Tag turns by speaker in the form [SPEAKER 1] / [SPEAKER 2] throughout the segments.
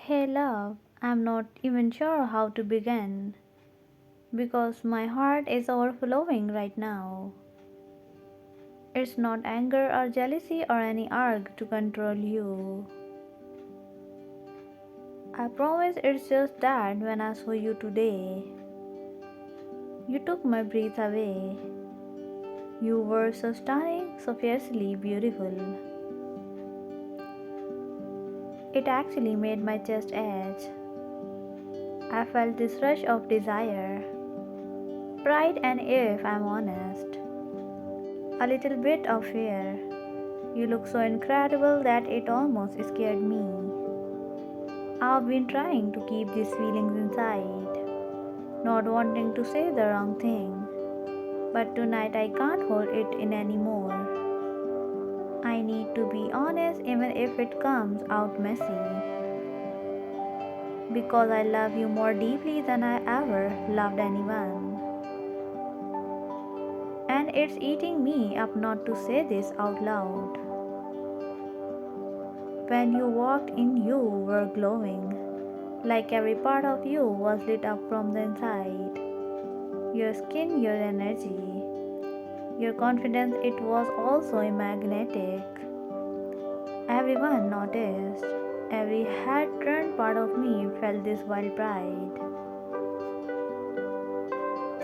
[SPEAKER 1] Hey love, I'm not even sure how to begin because my heart is overflowing right now. It's not anger or jealousy or any urge to control you. I promise it's just that when I saw you today, you took my breath away. You were so stunning, so fiercely beautiful. It actually made my chest edge. I felt this rush of desire, pride, and if I'm honest, a little bit of fear. You look so incredible that it almost scared me. I've been trying to keep these feelings inside, not wanting to say the wrong thing, but tonight I can't hold it in anymore. I need to be honest even if it comes out messy, because I love you more deeply than I ever loved anyone. And it's eating me up not to say this out loud. When you walked in, you were glowing, like every part of you was lit up from the inside. Your skin, your energy, your confidence, it was also magnetic. Everyone noticed. Every head turned part of me felt this wild pride,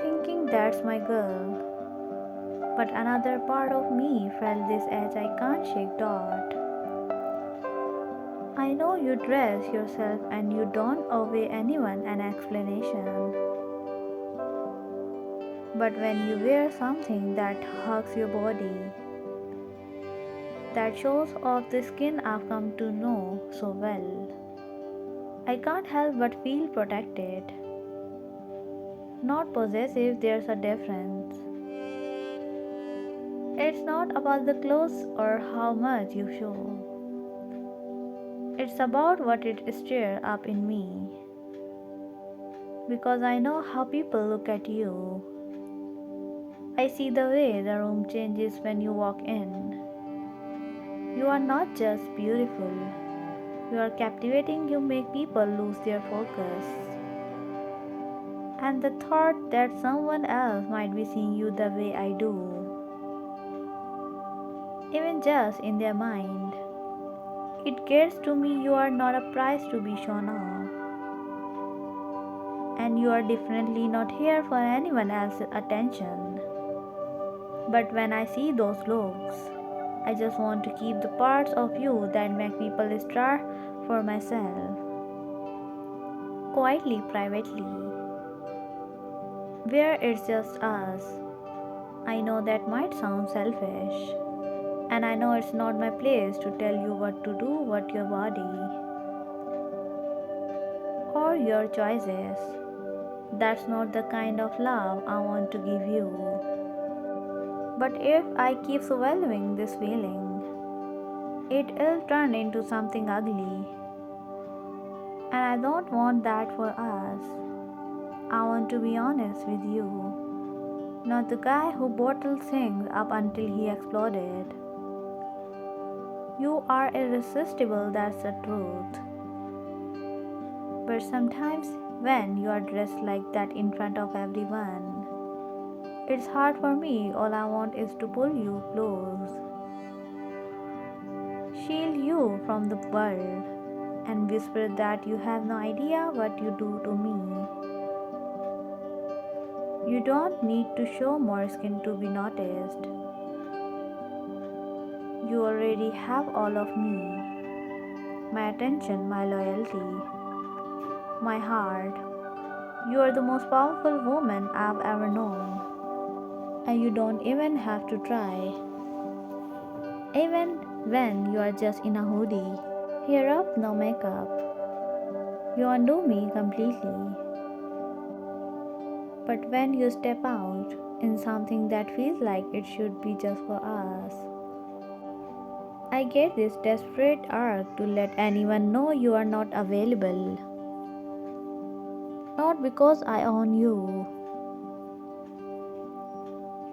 [SPEAKER 1] thinking that's my girl. But another part of me felt this edge I can't shake dot. I know you dress yourself and you don't owe anyone an explanation. But when you wear something that hugs your body, that shows off the skin I've come to know so well, I can't help but feel protected. Not possessive, there's a difference. It's not about the clothes or how much you show. It's about what it stirs up in me. Because I know how people look at you. I see the way the room changes when you walk in. You are not just beautiful, you are captivating, you make people lose their focus. And the thought that someone else might be seeing you the way I do, even just in their mind, it gets to me. You are not a prize to be shown off. And you are definitely not here for anyone else's attention. But when I see those looks, I just want to keep the parts of you that make people stare for myself, quietly, privately, where it's just us. I know that might sound selfish, and I know it's not my place to tell you what to do, what your body, or your choices. That's not the kind of love I want to give you. But if I keep swallowing this feeling, it'll turn into something ugly. And I don't want that for us. I want to be honest with you. Not the guy who bottled things up until he exploded. You are irresistible, that's the truth. But sometimes, when you are dressed like that in front of everyone, it's hard for me. All I want is to pull you close, shield you from the world, and whisper that you have no idea what you do to me. You don't need to show more skin to be noticed. You already have all of me, my attention, my loyalty, my heart. You are the most powerful woman I've ever known, and you don't even have to try. Even when you are just in a hoodie, hair up, no makeup, you undo me completely. But when you step out in something that feels like it should be just for us, I get this desperate urge to let anyone know you are not available. Not because I own you,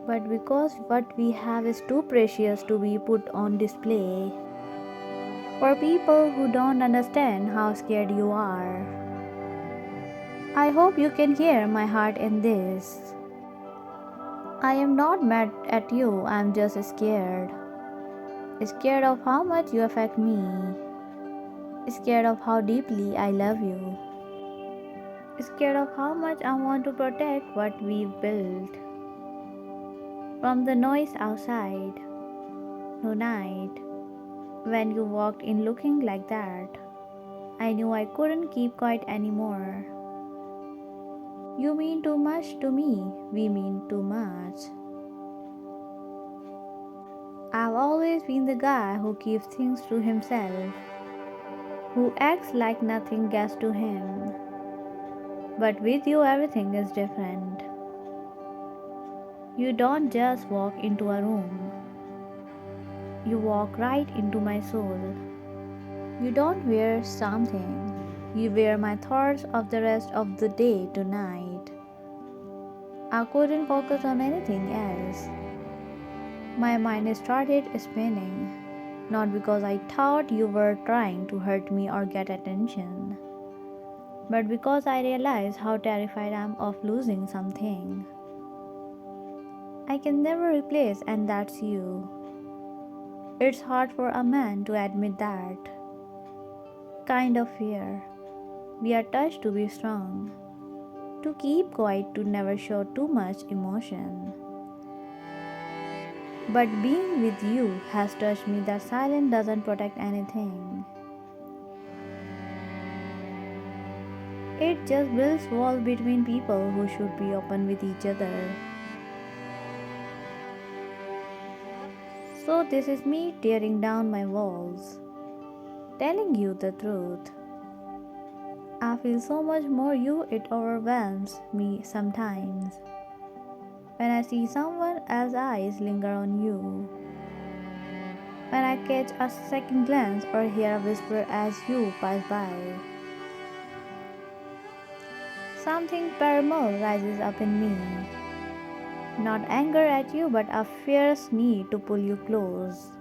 [SPEAKER 1] but because what we have is too precious to be put on display. For people who don't understand how scared you are. I hope you can hear my heart in this. I am not mad at you, I am just scared. Scared of how much you affect me. Scared of how deeply I love you. Scared of how much I want to protect what we've built. From the noise outside. Tonight, when you walked in looking like that, I knew I couldn't keep quiet anymore. You mean too much to me, we mean too much. I've always been the guy who keeps things to himself, who acts like nothing gets to him. But with you, everything is different. You don't just walk into a room, you walk right into my soul. You don't wear something, you wear my thoughts of the rest of the day tonight. I couldn't focus on anything else. My mind started spinning, not because I thought you were trying to hurt me or get attention, but because I realized how terrified I am of losing something I can never replace, and that's you. It's hard for a man to admit that kind of fear. We are touched to be strong, to keep quiet, to never show too much emotion. But being with you has touched me that silence doesn't protect anything. It just builds walls between people who should be open with each other. So this is me tearing down my walls, telling you the truth. I feel so much more you, it overwhelms me sometimes. When I see someone else's eyes linger on you, when I catch a second glance or hear a whisper as you pass by, something primal rises up in me. Not anger at you, but a fierce need to pull you close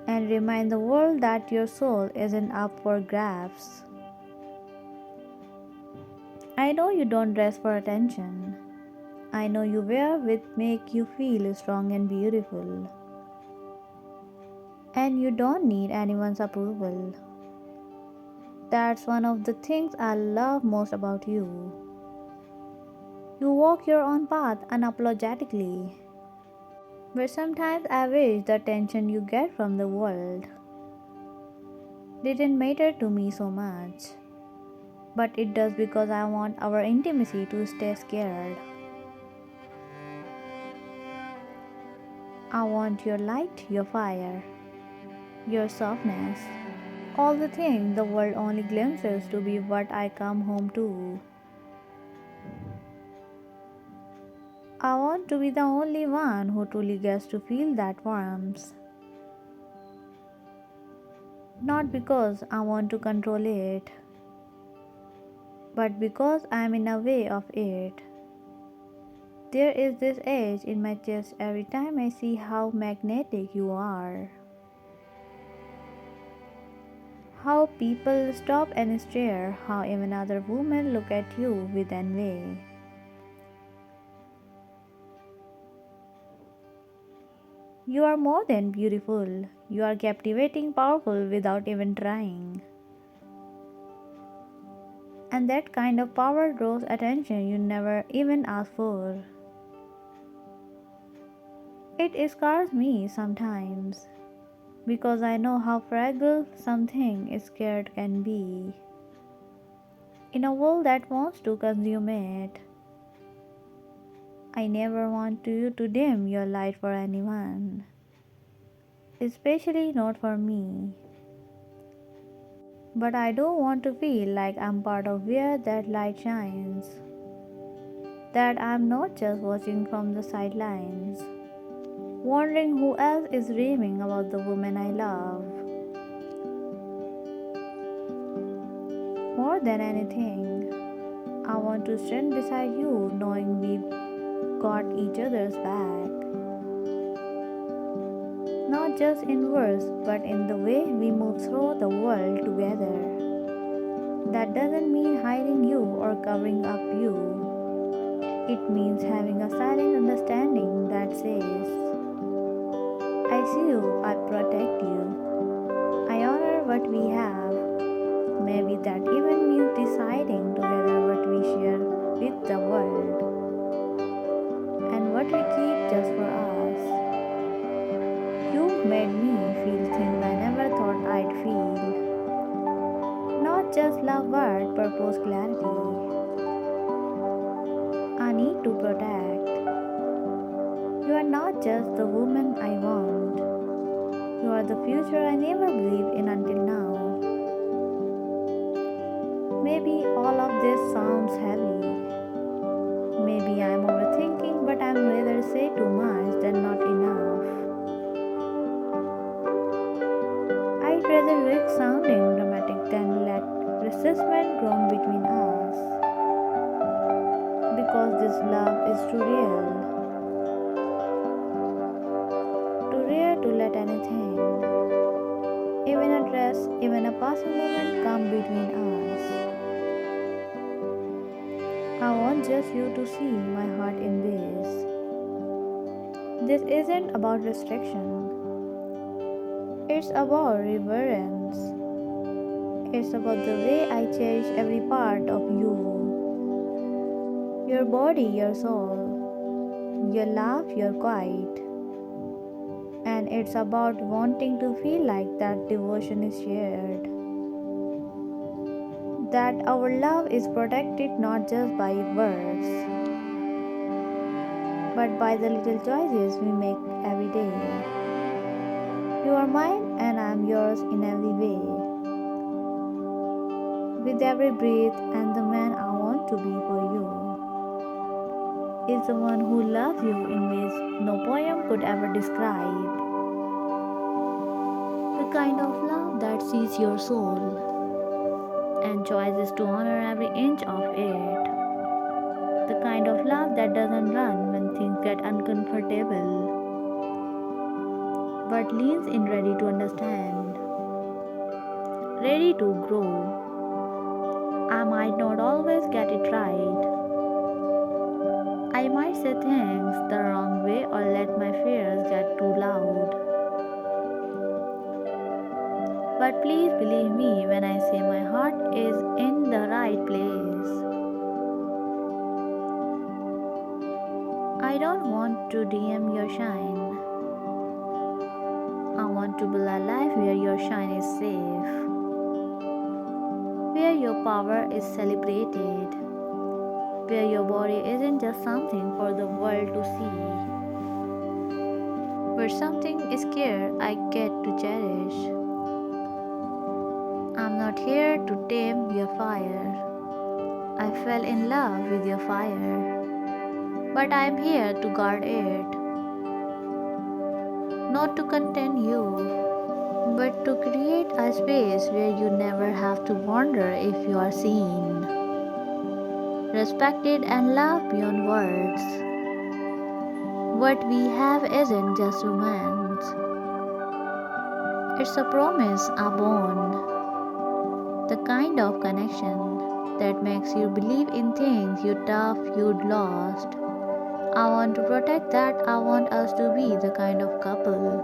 [SPEAKER 1] and remind the world that your soul isn't up for grabs. I know you don't dress for attention. I know you wear what make you feel strong and beautiful. And you don't need anyone's approval. That's one of the things I love most about you. You walk your own path unapologetically. But sometimes I wish the attention you get from the world didn't matter to me so much. But it does because I want our intimacy to stay scared. I want your light, your fire, your softness, all the things the world only glimpses to be what I come home to. I want to be the only one who truly gets to feel that warmth. Not because I want to control it, but because I am in a way of it. There is this edge in my chest every time I see how magnetic you are. How people stop and stare, how even other women look at you with envy. You are more than beautiful. You are captivating, powerful without even trying. And that kind of power draws attention you never even ask for. It scars me sometimes because I know how fragile something scared can be. In a world that wants to consume it, I never want you to dim your light for anyone, especially not for me. But I don't want to feel like I'm part of where that light shines, that I'm not just watching from the sidelines, wondering who else is dreaming about the woman I love. More than anything, I want to stand beside you knowing we've got each other's back. not just in words but in the way we move through the world together. That doesn't mean hiding you or covering up you. It means having a silent understanding that says, I see you, I protect you, I honor what we have. Maybe that even means deciding together what we share with the world and what we keep just for us. You've made me feel things I never thought I'd feel. Not just love but purpose clarity. I need to protect. You are not just the woman I want. You are the future I never believed in until now. Maybe all of this sounds heavy. Maybe I'm overthinking, but I'm rather say too much than not enough. I'd rather risk sounding dramatic than let resentment grow between us. Because this love is too real. Too rare to let anything, even a dress, even a passing moment come between us. I want just you to see my heart in this. This isn't about restriction. It's about reverence. It's about the way I cherish every part of you. Your body, your soul, your laugh, your quiet. And it's about wanting to feel like that devotion is shared. That our love is protected not just by words, but by the little choices we make every day. You are mine and I am yours in every way. With every breath, and the man I want to be for you is the one who loves you in ways no poem could ever describe. The kind of love that sees your soul and chooses to honor every inch of it. The kind of love that doesn't run when things get uncomfortable, but leans in ready to understand, ready to grow. I might not always get it right. I might say things the wrong way or let my fears get too loud. But please believe me when I say my heart is in the right place. I don't want to dim your shine. I want to build a life where your shine is safe, where your power is celebrated, where your body isn't just something for the world to see, where something is care I get to cherish. I'm not here to tame your fire. I fell in love with your fire, but I'm here to guard it, not to contain you, but to create a space where you never have to wonder if you are seen, respected, and loved beyond words. What we have isn't just romance, it's a promise, a bond, the kind of connection that makes you believe in things you thought you'd lost. I want to protect that. I want us to be the kind of couple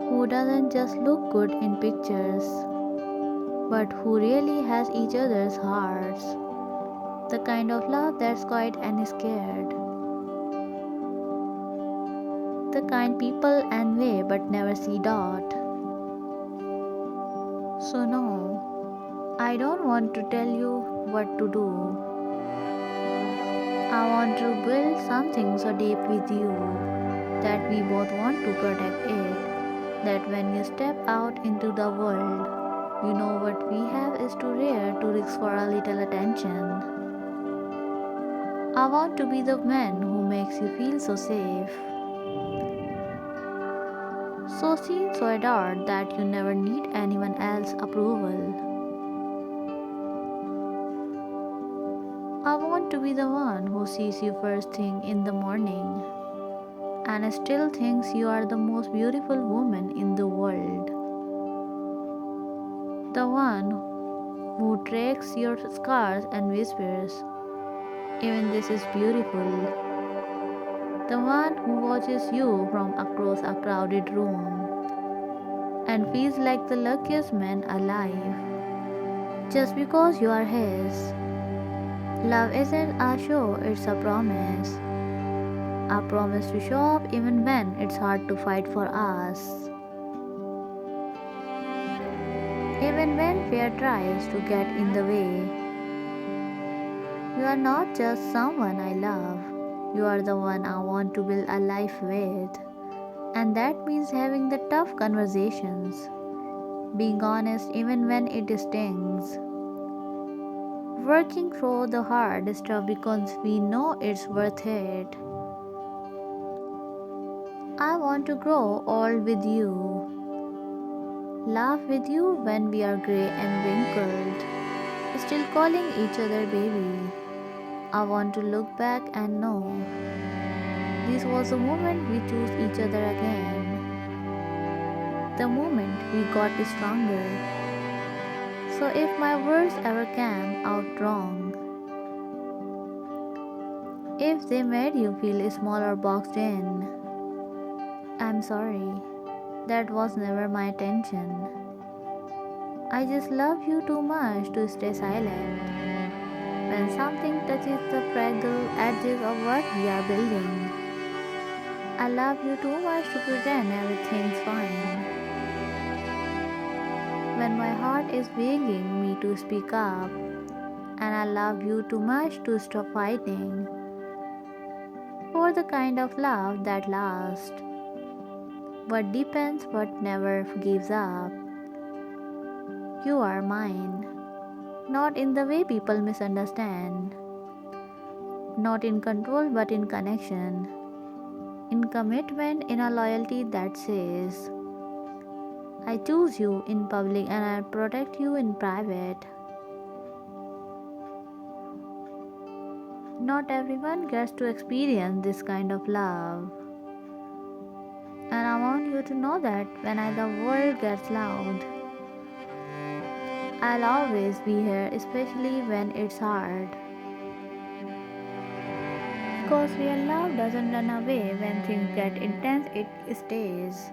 [SPEAKER 1] who doesn't just look good in pictures, but who really has each other's hearts. The kind of love that's quiet and scared. The kind people envy but never see dot. So no, I don't want to tell you what to do. I want to build something so deep with you that we both want to protect it. That when you step out into the world, you know what we have is too rare to risk for a little attention. I want to be the man who makes you feel so safe, so seen, so adored that you never need anyone else's approval. I want to be the one who sees you first thing in the morning and still thinks you are the most beautiful woman in the world. The one who tracks your scars and whispers, even this is beautiful. The one who watches you from across a crowded room and feels like the luckiest man alive just because you are his. Love isn't a show, it's a promise. A promise to show up even when it's hard to fight for us. Even when fear tries to get in the way. You are not just someone I love. You are the one I want to build a life with. And that means having the tough conversations. Being honest even when it stings. Working through the hard stuff because we know it's worth it. I want to grow old with you. Laugh with you when we are grey and wrinkled. Still calling each other baby. I want to look back and know this was the moment we chose each other again. The moment we got stronger. So if my words ever came out wrong, if they made you feel small or boxed in, I'm sorry. That was never my intention. I just love you too much to stay silent when something touches the fragile edges of what we are building. I love you too much to pretend everything's fine. When my heart is begging me to speak up, and I love you too much to stop fighting for the kind of love that lasts, what deepens, what never gives up. You are mine, not in the way people misunderstand, not in control but in connection, in commitment, in a loyalty that says, I choose you in public and I protect you in private. Not everyone gets to experience this kind of love. And I want you to know that when the world gets loud, I'll always be here, especially when it's hard. Because real love doesn't run away when things get intense, it stays.